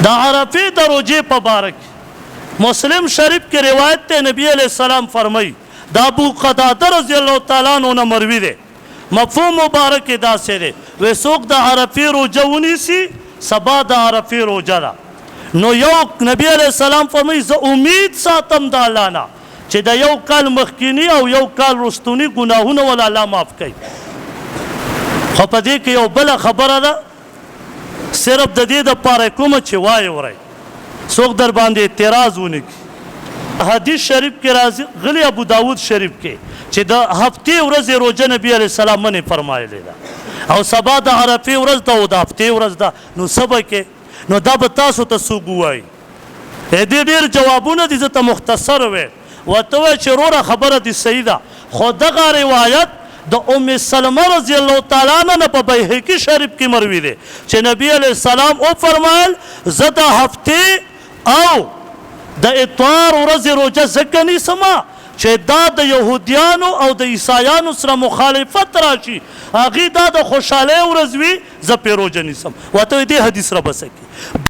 د عرفې د روژې په باره کې مسلم شریف کې روایت ته نبی علیہ السلام فرمایي د ابو قتاده رضی الله تعالی عنہ نه مروي دی مفهوم مبارک یې داسې دی وایي څوک د عرفې روژه ونیسي سبا د عرفې روژه ده نو یو نبی علیہ السلام فرمایي زه امید ساتم د الله نه چې د یو کال مخکینی او یو کال رستونی ګناهونه ول الله معاف کوي خو په دې کې یو بله خبره ده صرف د دې دپاره کومه چې وایې ورئ څوک در باندې اعتراض ونه کړي حدیث شریف کې راځي غلی ابو داود شریف کې چې د هفتې ورځې روژه نبي علیه السلام منې فرمایلې ده او سبا د عرفې ورځ ده او د هفتې ورځ ده نو څه به کې نو دا به تاسو ته څوک ووایي دې ډېر جوابونه دي زه ته مختصر وې ورته وایي چې وروره خبره دې صحیح ده خو دغه روایت د ام سلمه رضی الله تعالی عنها په بیهقي شریف کې مروي دی چې نبی علیه السلام وفرمایل زه د هفتې او د اتوار ورځې روژه ځکه نیسمه چې دا د یهودیانو او د عیسایانو سره مخالفت راشي هغې دا د خوشحالۍ ورځ وي زه پرې روژه نیسم ورته وایي دې حدیث را بسه کړي